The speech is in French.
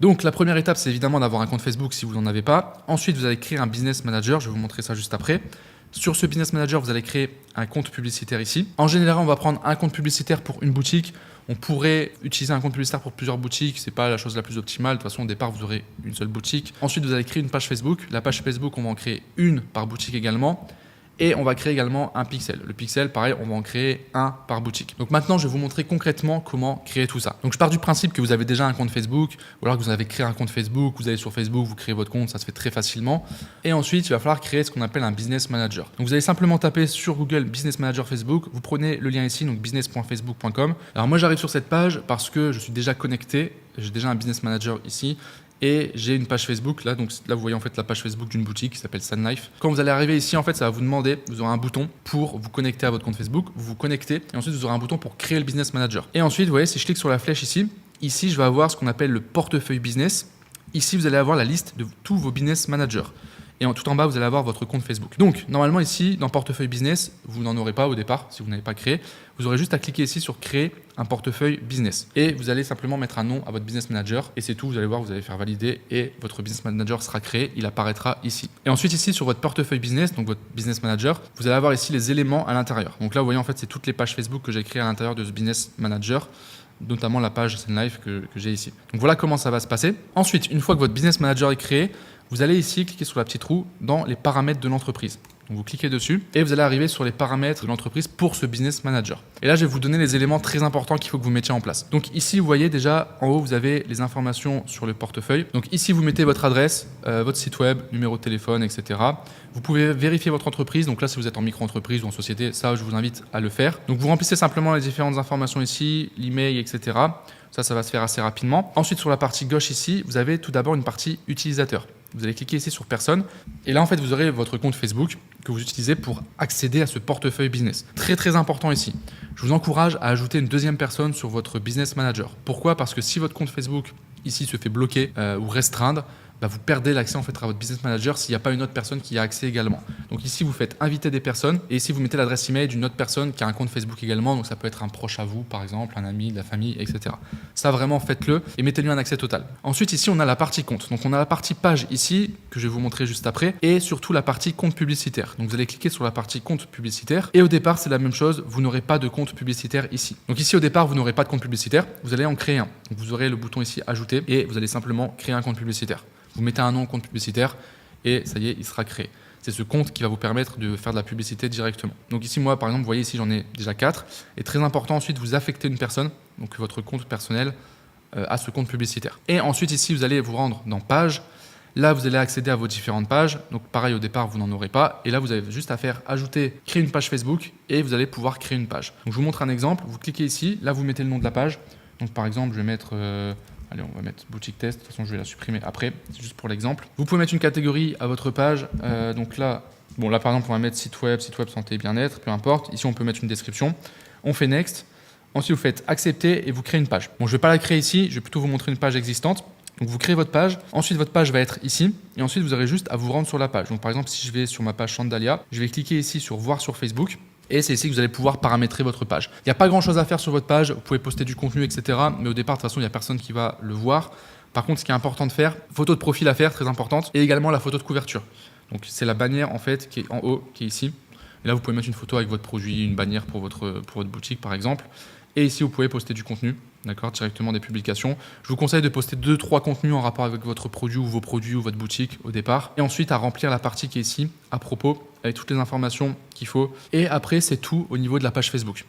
Donc la première étape, c'est évidemment d'avoir un compte Facebook si vous n'en avez pas. Ensuite, vous allez créer un business manager. Je vais vous montrer ça juste après. Sur ce business manager, vous allez créer un compte publicitaire ici. En général, on va prendre un compte publicitaire pour une boutique. On pourrait utiliser un compte publicitaire pour plusieurs boutiques. C'est pas la chose la plus optimale. De toute façon, au départ, vous aurez une seule boutique. Ensuite, vous allez créer une page Facebook. La page Facebook, on va en créer une par boutique également. Et on va créer également un pixel. Le pixel, pareil, on va en créer un par boutique. Donc maintenant, je vais vous montrer concrètement comment créer tout ça. Donc je pars du principe que vous avez déjà un compte Facebook, ou alors que vous avez créé un compte Facebook, vous allez sur Facebook, vous créez votre compte, ça se fait très facilement. Et ensuite, il va falloir créer ce qu'on appelle un business manager. Donc vous allez simplement taper sur Google Business Manager Facebook, vous prenez le lien ici, donc business.facebook.com. Alors moi, j'arrive sur cette page parce que je suis déjà connecté, j'ai déjà un business manager ici. Et j'ai une page Facebook là, donc là vous voyez en fait la page Facebook d'une boutique qui s'appelle Sun Life. Quand vous allez arriver ici, en fait ça va vous demander, vous aurez un bouton pour vous connecter à votre compte Facebook, vous vous connectez et ensuite vous aurez un bouton pour créer le business manager. Et ensuite vous voyez, si je clique sur la flèche ici, je vais avoir ce qu'on appelle le portefeuille business. Ici vous allez avoir la liste de tous vos business managers. Et tout en bas, vous allez avoir votre compte Facebook. Donc, normalement ici, dans portefeuille business, vous n'en aurez pas au départ, si vous n'avez pas créé. Vous aurez juste à cliquer ici sur créer un portefeuille business. Et vous allez simplement mettre un nom à votre business manager. Et c'est tout, vous allez voir, vous allez faire valider et votre business manager sera créé, il apparaîtra ici. Et ensuite ici, sur votre portefeuille business, donc votre business manager, vous allez avoir ici les éléments à l'intérieur. Donc là, vous voyez, en fait, c'est toutes les pages Facebook que j'ai créées à l'intérieur de ce business manager, notamment la page Sun Life que j'ai ici. Donc voilà comment ça va se passer. Ensuite, une fois que votre business manager est créé, vous allez ici cliquer sur la petite roue dans les paramètres de l'entreprise. Donc vous cliquez dessus et vous allez arriver sur les paramètres de l'entreprise pour ce business manager. Et là, je vais vous donner les éléments très importants qu'il faut que vous mettiez en place. Donc ici, vous voyez déjà en haut, vous avez les informations sur le portefeuille. Donc ici, vous mettez votre adresse, votre site web, numéro de téléphone, etc. Vous pouvez vérifier votre entreprise. Donc là, si vous êtes en micro-entreprise ou en société, ça, je vous invite à le faire. Donc vous remplissez simplement les différentes informations ici, l'email, etc. Ça va se faire assez rapidement. Ensuite, sur la partie gauche ici, vous avez tout d'abord une partie utilisateur. Vous allez cliquer ici sur personne et là en fait vous aurez votre compte Facebook que vous utilisez pour accéder à ce portefeuille business. Très très important ici. Je vous encourage à ajouter une deuxième personne sur votre business manager. Pourquoi ? Parce que si votre compte Facebook ici se fait bloquer ou restreindre, vous perdez l'accès en fait à votre business manager s'il n'y a pas une autre personne qui y a accès également. Donc ici vous faites inviter des personnes et ici vous mettez l'adresse email d'une autre personne qui a un compte Facebook également. Donc ça peut être un proche à vous par exemple, un ami, de la famille, etc. Ça vraiment faites-le et mettez-lui un accès total. Ensuite ici on a la partie compte. Donc on a la partie page ici que je vais vous montrer juste après et surtout la partie compte publicitaire. Donc vous allez cliquer sur la partie compte publicitaire et au départ c'est la même chose, vous n'aurez pas de compte publicitaire ici. Donc ici au départ vous n'aurez pas de compte publicitaire, vous allez en créer un. Donc vous aurez le bouton ici ajouter et vous allez simplement créer un compte publicitaire. Vous mettez un nom au compte publicitaire et ça y est, il sera créé. C'est ce compte qui va vous permettre de faire de la publicité directement. Donc ici, moi, par exemple, vous voyez ici, j'en ai déjà 4. Et très important, ensuite, vous affectez une personne, donc votre compte personnel, à ce compte publicitaire. Et ensuite, ici, vous allez vous rendre dans Page. Là, vous allez accéder à vos différentes pages. Donc pareil, au départ, vous n'en aurez pas. Et là, vous avez juste à faire ajouter, créer une page Facebook et vous allez pouvoir créer une page. Donc je vous montre un exemple. Vous cliquez ici. Là, vous mettez le nom de la page. Donc par exemple, je vais mettre... Allez, on va mettre boutique test. De toute façon, je vais la supprimer après. C'est juste pour l'exemple. Vous pouvez mettre une catégorie à votre page. Donc là, là, par exemple, on va mettre site web santé et bien-être, peu importe. Ici, on peut mettre une description. On fait next. Ensuite, vous faites accepter et vous créez une page. Bon, je ne vais pas la créer ici. Je vais plutôt vous montrer une page existante. Donc, vous créez votre page. Ensuite, votre page va être ici. Et ensuite, vous aurez juste à vous rendre sur la page. Donc, par exemple, si je vais sur ma page Chandalia, je vais cliquer ici sur voir sur Facebook. Et c'est ici que vous allez pouvoir paramétrer votre page. Il n'y a pas grand chose à faire sur votre page, vous pouvez poster du contenu, etc. Mais au départ, de toute façon, il n'y a personne qui va le voir. Par contre, ce qui est important de faire, photo de profil à faire, très importante, et également la photo de couverture. Donc c'est la bannière en fait qui est en haut, qui est ici. Et là, vous pouvez mettre une photo avec votre produit, une bannière pour votre boutique par exemple. Et ici, vous pouvez poster du contenu, d'accord, directement des publications. Je vous conseille de poster 2-3 contenus en rapport avec votre produit ou vos produits ou votre boutique au départ. Et ensuite, à remplir la partie qui est ici, à propos, avec toutes les informations qu'il faut. Et après, c'est tout au niveau de la page Facebook.